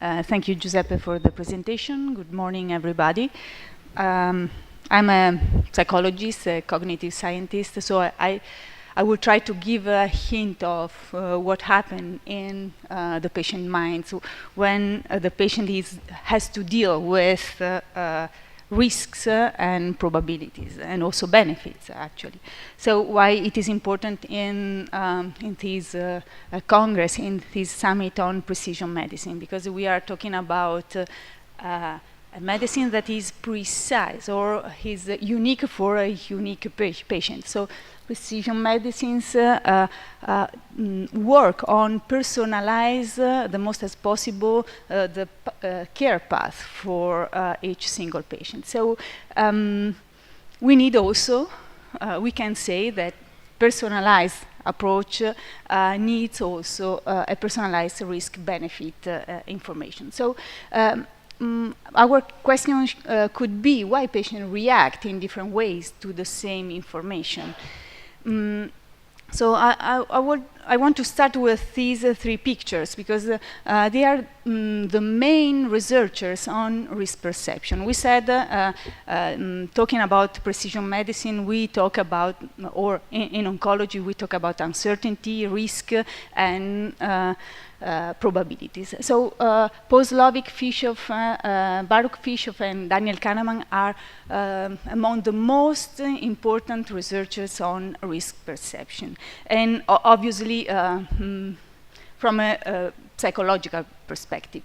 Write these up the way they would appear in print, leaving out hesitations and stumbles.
Thank you, Giuseppe, for the presentation. Good morning, everybody. I'm a psychologist, a cognitive scientist, so I will try to give a hint of what happened in the patient mind when the patient has to deal with risks and probabilities, and also benefits, actually. So why it is important in this Congress, in this summit on precision medicine, because we are talking about a medicine that is precise or is unique for a unique patient. So precision medicines work on personalize the most as possible the care path for each single patient. So we need also, we can say that personalized approach needs also a personalized risk-benefit information. So our question could be why patients react in different ways to the same information. So I want to start with these three pictures because they are the main researchers on risk perception. We said, talking about precision medicine, we talk about, or in oncology, we talk about uncertainty, risk, and probabilities. So Paul Slovic, Baruch Fischoff, and Daniel Kahneman are among the most important researchers on risk perception. And obviously, from a psychological perspective.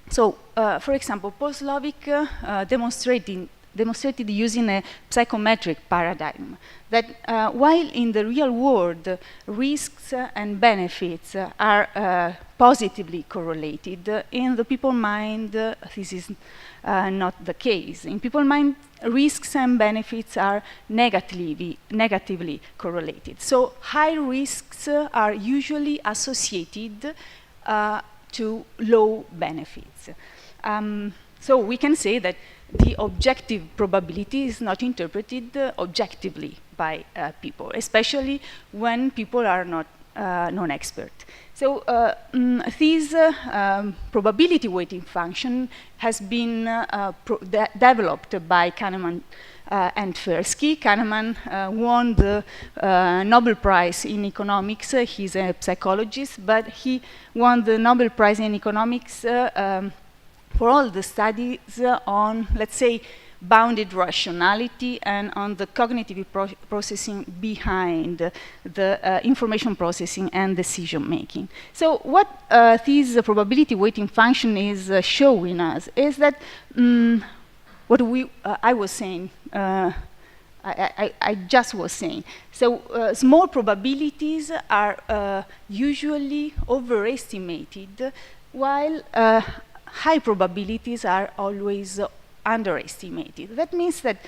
So, for example, Paul Slovic demonstrated using a psychometric paradigm that while in the real world risks and benefits are positively correlated, in the people mind this is not the case. In people mind, risks and benefits are negatively correlated. So high risks are usually associated to low benefits. So we can say that the objective probability is not interpreted objectively by people, especially when people are not non-expert. So this probability weighting function has been developed by Kahneman and Tversky. Kahneman won the Nobel Prize in economics. He's a psychologist, but he won the Nobel Prize in economics for all the studies on, let's say, bounded rationality and on the cognitive processing behind the information processing and decision making. So what this probability weighting function is showing us is that what I was saying, I just was saying. So small probabilities are usually overestimated, while high probabilities are always underestimated. That means that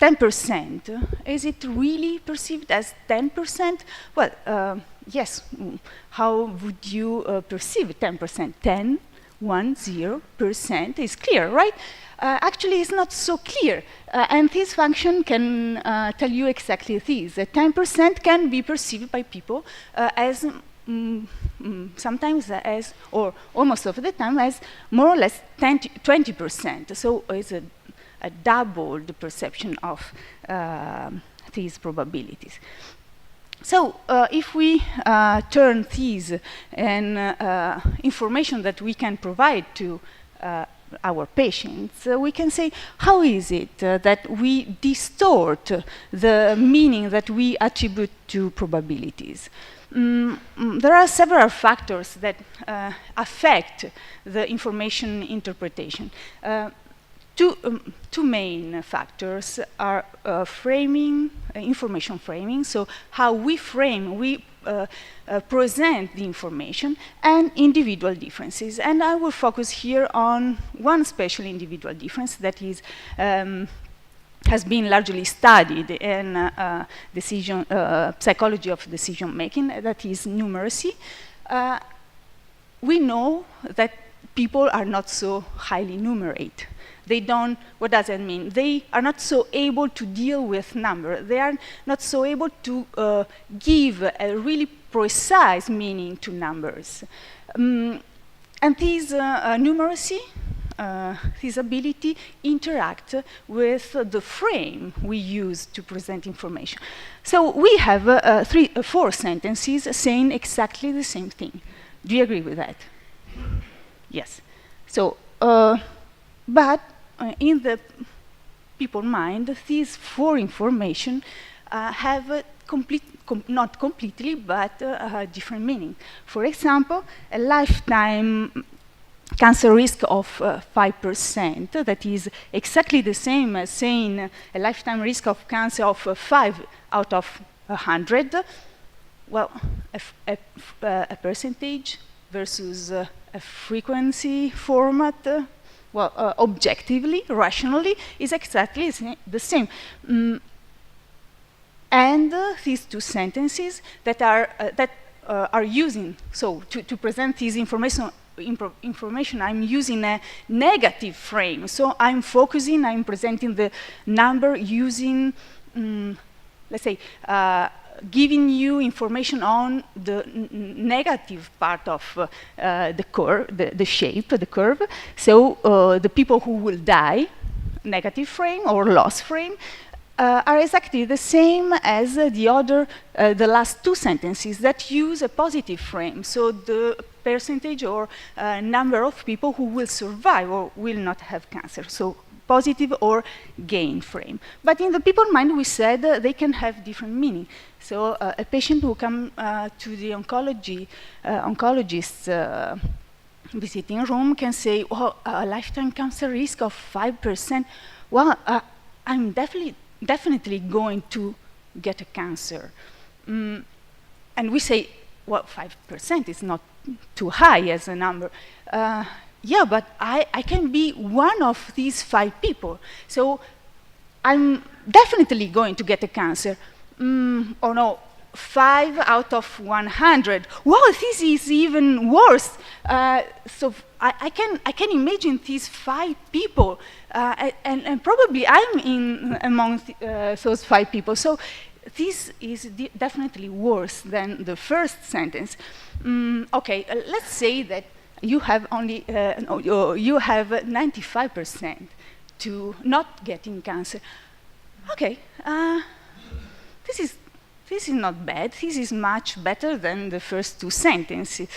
10%, is it really perceived as 10%? Well, yes, how would you perceive 10%? 10, 1, 0% is clear, right? Actually, it's not so clear. And this function can tell you exactly this. 10% can be perceived by people as sometimes as, or almost of the time, as more or less 20%. So it's a doubled perception of these probabilities. So if we turn these and information that we can provide to our patients, we can say, how is it that we distort the meaning that we attribute to probabilities? There are several factors that affect the information interpretation. Two main factors are framing, information framing, so how we frame, we present the information, and individual differences. And I will focus here on one special individual difference that is has been largely studied in psychology of decision making, that is numeracy. We know that people are not so highly numerate. They don't, what does that mean? They are not so able to deal with number. They are not so able to give a really precise meaning to numbers. And this numeracy, this ability interact with the frame we use to present information. So we have four sentences saying exactly the same thing. Do you agree with that? Yes. So, but in the people's mind, these four information have not completely, but different meaning. For example, a lifetime cancer risk of 5%, that is exactly the same as saying a lifetime risk of cancer of 5 out of 100. Well, a percentage versus a frequency format, well, objectively, rationally, is exactly the same. And these two sentences that are using, so to present this information, I'm using a negative frame. So I'm presenting the number using, let's say, giving you information on the negative part of the curve, the shape, the curve. So the people who will die, negative frame or loss frame, are exactly the same as the last two sentences that use a positive frame. So the percentage or number of people who will survive or will not have cancer. So positive or gain frame. But in the people's mind, we said they can have different meaning. So a patient who comes to the oncologist's visiting room can say, well, a lifetime cancer risk of 5%. Well, I'm definitely going to get a cancer. And we say, well, 5% is not too high as a number. Yeah, but I can be one of these 5 people. So I'm definitely going to get a cancer. Or no, 5 out of 100. Wow, this is even worse. So I can imagine these 5 people, and probably I'm among those 5 people. So this is definitely worse than the first sentence. Okay, let's say that you have only you have 95% to not getting cancer. Okay, this is not bad. This is much better than the first 2 sentences.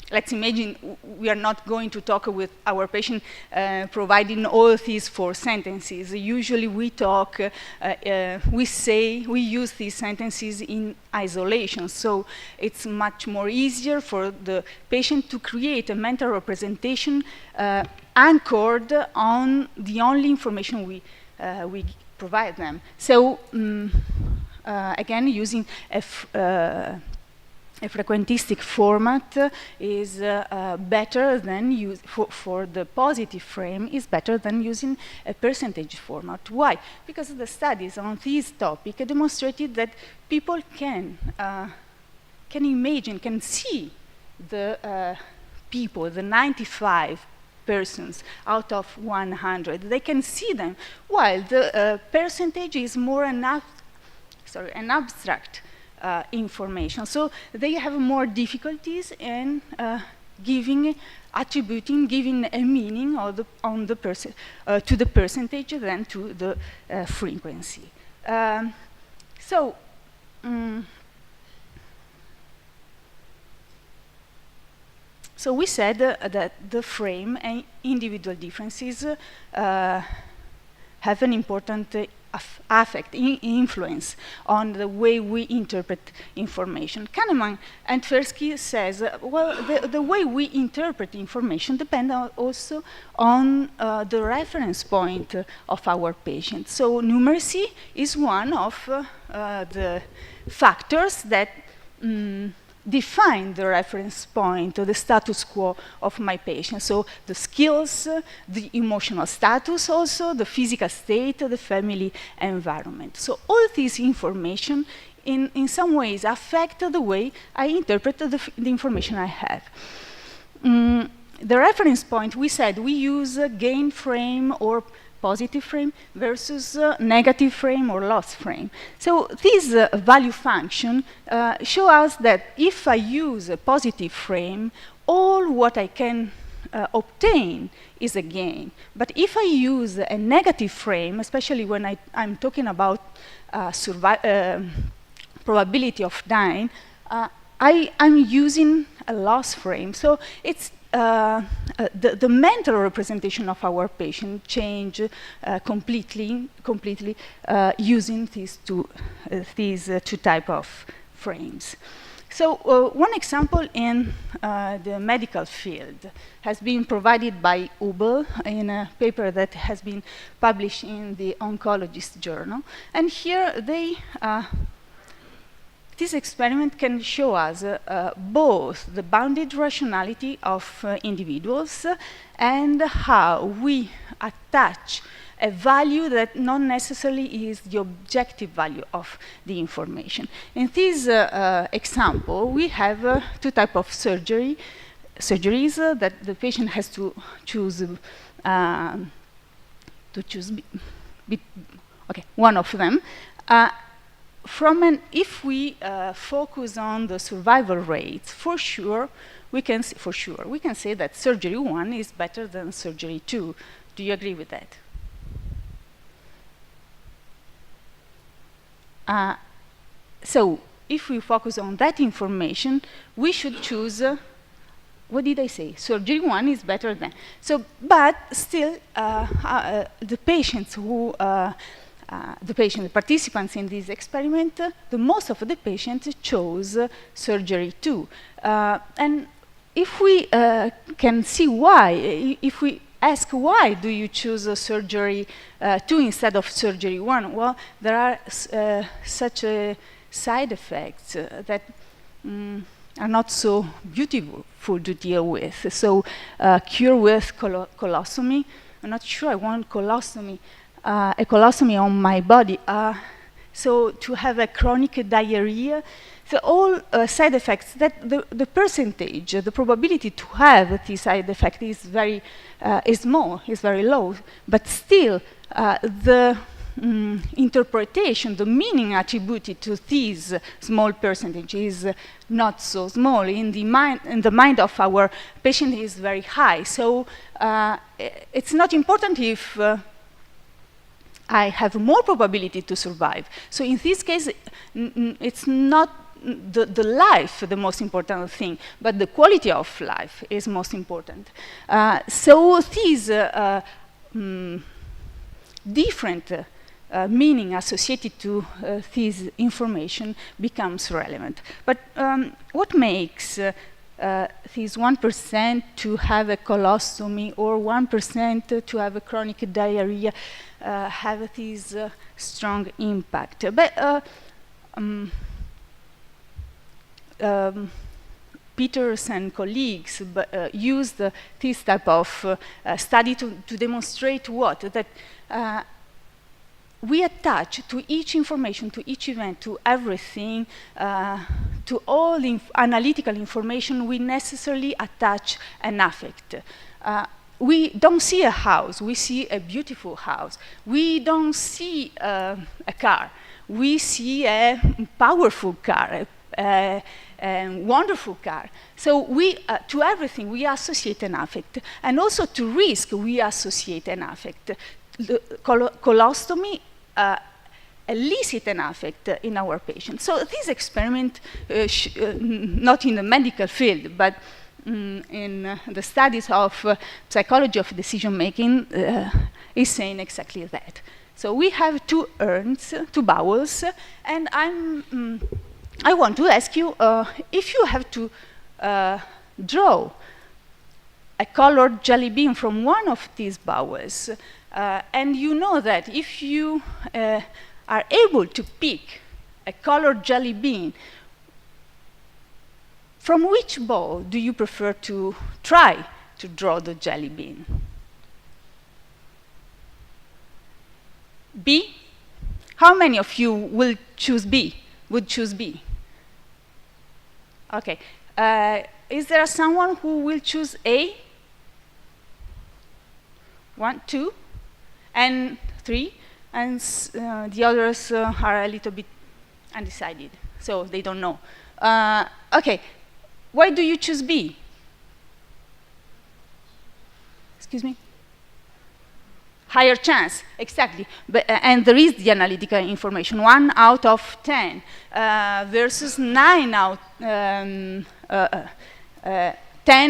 Let's imagine we are not going to talk with our patient providing all these 4 sentences. Usually we talk, we use these sentences in isolation. So it's much more easier for the patient to create a mental representation anchored on the only information we provide them. So again, using a frequentistic format is better than for the positive frame is better than using a percentage format. Why? Because the studies on this topic demonstrated that people can imagine, can see the people, the 95 persons out of 100. They can see them, while the percentage is more an abstract information. So they have more difficulties in giving a meaning to the percentage than to the frequency. So we said that the frame and individual differences have an important influence on the way we interpret information. Kahneman and Tversky says, well, the way we interpret information depends also on the reference point of our patient. So numeracy is one of the factors that define the reference point, the status quo of my patient. So the skills, the emotional status also, the physical state, the family environment. So all this information in some ways affect the way I interpret the information I have. The reference point, we said we use a gain frame or positive frame versus negative frame or loss frame. So this value function shows us that if I use a positive frame, all what I can obtain is a gain. But if I use a negative frame, especially when I'm talking about probability of dying, I'm using a loss frame. So it's the mental representation of our patient change completely using these two type of frames. So one example in the medical field has been provided by Ubel in a paper that has been published in the Oncologist Journal. And here this experiment can show us both the bounded rationality of individuals and how we attach a value that not necessarily is the objective value of the information. In this example, we have two types of surgeries that the patient has to choose one of them. If we focus on the survival rates, for sure we can say that surgery 1 is better than surgery 2. Do you agree with that? So if we focus on that information, we should choose, what did I say? Surgery 1 is better than. So, but still, the participants in this experiment, the most of the patients chose surgery 2. And if we can see why, if we ask why do you choose surgery 2 instead of surgery 1, well, there are such side effects that are not so beautiful to deal with. So cure with colostomy. I'm not sure I want colostomy. A colostomy on my body. So to have a chronic diarrhea, so all side effects that the percentage, the probability to have this side effect is very small, is very low, but still the interpretation, the meaning attributed to this small percentage is not so small. In the mind of our patient is very high. So it's not important if I have more probability to survive. So in this case, it's not the life the most important thing, but the quality of life is most important. So these different meaning associated to this information becomes relevant. But what makes this 1% to have a colostomy or 1% to have a chronic diarrhea have this strong impact? But Peters and colleagues used this type of study to demonstrate what? That we attach to each information, to each event, to everything, to all analytical information, we necessarily attach an affect. We don't see a house, we see a beautiful house. We don't see a car, we see a powerful car, a wonderful car. So we, to everything, we associate an affect. And also to risk, we associate an affect. The colostomy elicit an affect in our patients. So this experiment, not in the medical field, but in the studies of psychology of decision making, is saying exactly that. So we have two urns, two bowels, and I want to ask you if you have to draw a colored jelly bean from one of these bowels, and you know that if you are able to pick a colored jelly bean, from which bowl do you prefer to try to draw the jelly bean? B? How many of you will choose B? Would choose B? Okay. Is there someone who will choose A? 1, 2? and 3, and the others are a little bit undecided, so they don't know. Okay, why do you choose B? Excuse me? Higher chance, exactly. But, and there is the analytical information, 1 out of 10 versus 9 out, 10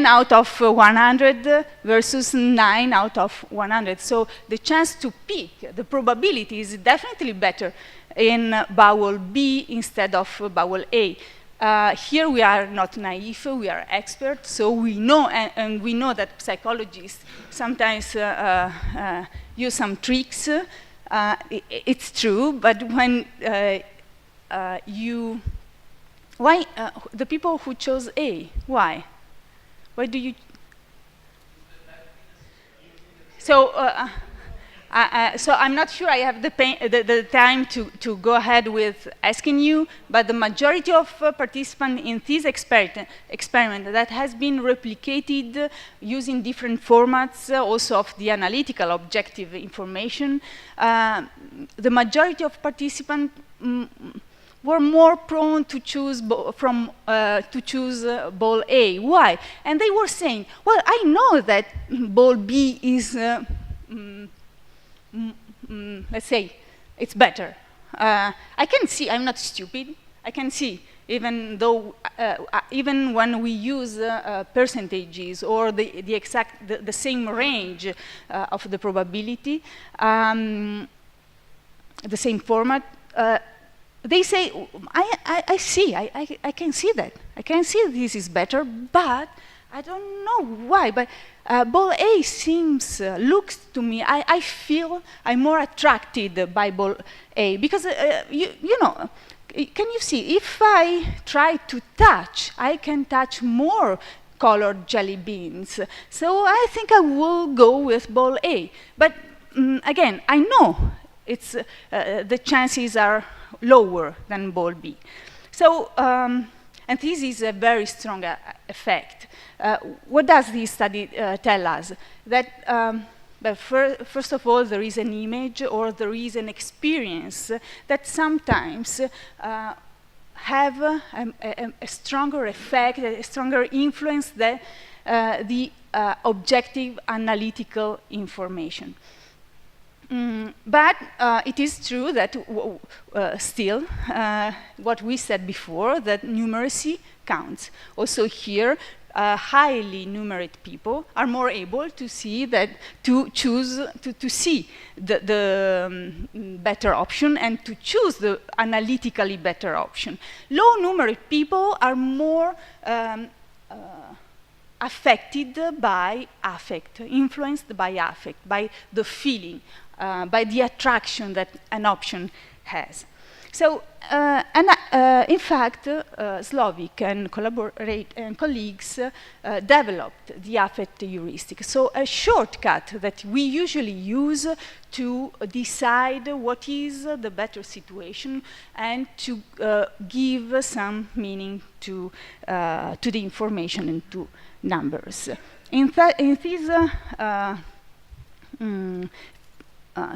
out of 100 versus 9 out of 100. So the chance to pick, the probability is definitely better in bowel B instead of bowel A. Here we are not naive, we are experts, so we know, and we know that psychologists sometimes use some tricks. It's true, but when why the people who chose A, why? Why do you? So, so I'm not sure I have the time to go ahead with asking you, but the majority of participants in this experiment that has been replicated using different formats, also of the analytical objective information, the majority of participants were more prone to choose ball A. Why? And they were saying, well, I know that ball B is, let's say, it's better. I can see, I'm not stupid, I can see, even though, even when we use percentages or the same range of the probability, the same format, they say, I see, I can see that. I can see this is better, but I don't know why. But ball A seems, looks to me, I feel I'm more attracted by ball A. Because, you know, can you see, if I try to touch, I can touch more colored jelly beans. So I think I will go with ball A. But again, I know it's, the chances are lower than ball B. So, and this is a very strong effect. What does this study tell us? That first of all, there is an image or there is an experience that sometimes have a stronger effect, a stronger influence than the objective analytical information. But it is true that still, what we said before, that numeracy counts. Also here, highly numerate people are more able to see that, to choose, to see the better option and to choose the analytically better option. Low numerate people are more affected by affect, influenced by affect, by the feeling, by the attraction that an option has. So, in fact, Slovic and colleagues developed the affect heuristic. So a shortcut that we usually use to decide what is the better situation and to give some meaning to the information and to numbers. In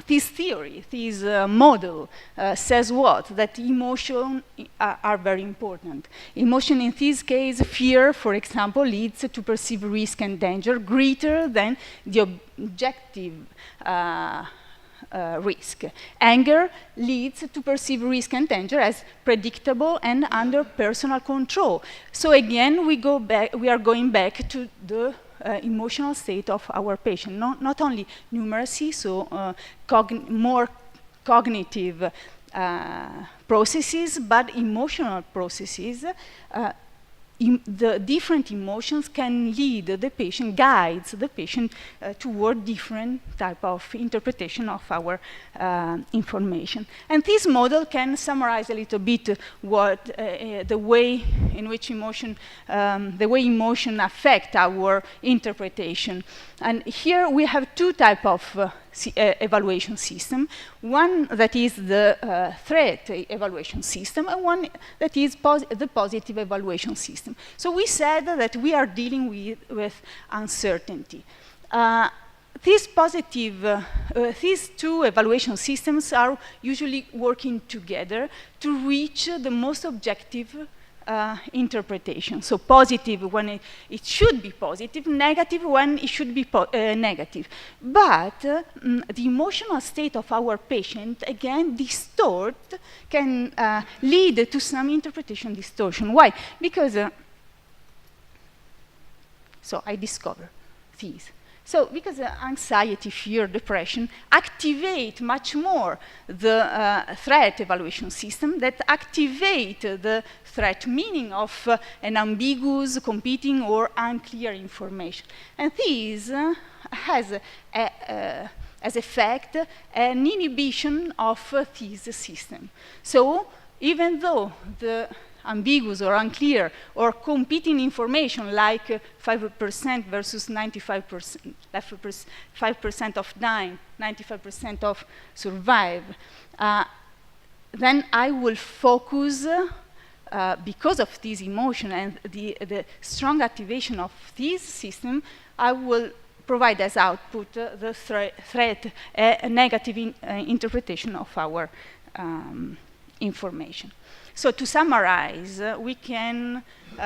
this theory, this model says what? That emotions are very important. Emotion in this case, fear, for example, leads to perceived risk and danger greater than the objective risk. Anger leads to perceived risk and danger as predictable and under personal control. So again, we are going back to the emotional state of our patient, not only numeracy, so more cognitive processes, but emotional processes. The different emotions can lead the patient, guides the patient toward different type of interpretation of our information. And this model can summarize a little bit what the way in which emotion affect our interpretation. And here we have two types of evaluation system. One that is the threat evaluation system, and one that is the positive evaluation system. So we said that we are dealing with uncertainty. these two evaluation systems are usually working together to reach the most objective interpretation. So positive when it should be positive, negative when it should be negative. But the emotional state of our patient, again, can lead to some interpretation distortion. Why? Because, so I discover these. So because anxiety, fear, depression activate much more the threat evaluation system, that activate the threat meaning of an ambiguous, competing, or unclear information. And this has as effect an inhibition of this system. So even though the ambiguous or unclear or competing information like 5% versus 95%, 5% of dying, 95% of survive, then I will focus, because of this emotion and the strong activation of this system, I will provide as output the threat, a negative interpretation of our information. So to summarize, we can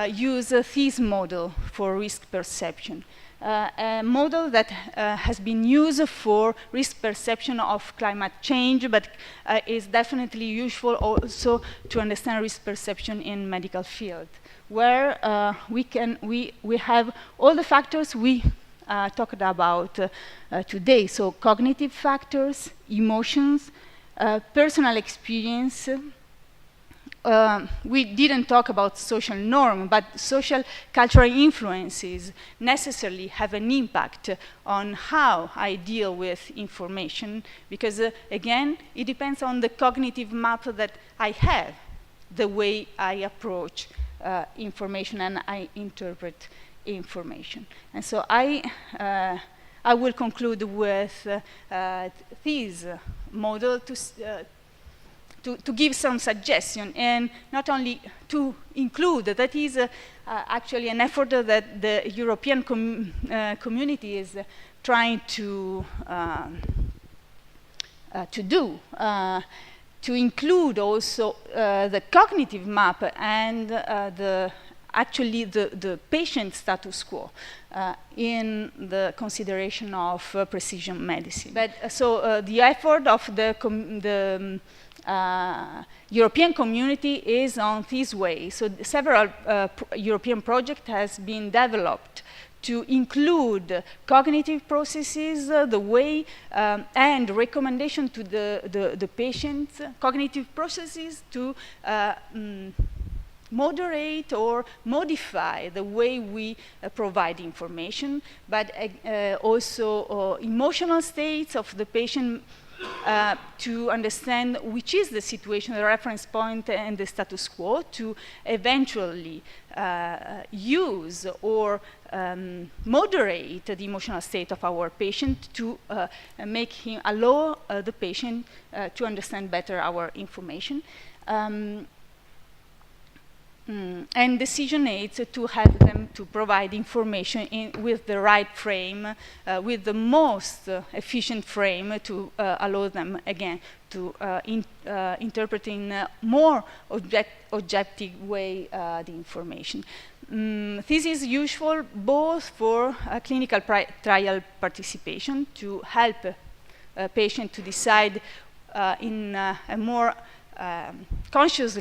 use this model for risk perception, a model that has been used for risk perception of climate change, but is definitely useful also to understand risk perception in medical field, where we have all the factors we talked about today. So cognitive factors, emotions, personal experience. We didn't talk about social norm, but social cultural influences necessarily have an impact on how I deal with information, because again, it depends on the cognitive map that I have, the way I approach information and I interpret information. And so I will conclude with this model to give some suggestion, and not only to include, that is actually an effort that the European community is trying to do, to include also the cognitive map and actually the patient status quo in the consideration of precision medicine. But so the effort of the European community is on this way. So several European projects has been developed to include cognitive processes, the way and recommendation to the patients, cognitive processes to moderate or modify the way we provide information, but also emotional states of the patient, to understand which is the situation, the reference point, and the status quo, to eventually use or moderate the emotional state of our patient, to make him allow the patient to understand better our information. And decision aids to help them to provide information with the right frame, with the most efficient frame to allow them, again, to interpret in a more objective way the information. This is useful both for clinical trial participation, to help a patient to decide in a more conscious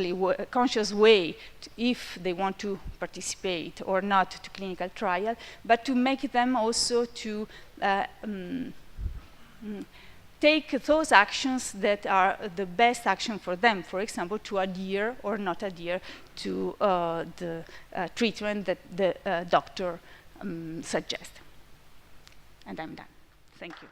way if they want to participate or not to clinical trial, but to make them also to take those actions that are the best action for them. For example, to adhere or not adhere to the treatment that the doctor suggests. And I'm done. Thank you.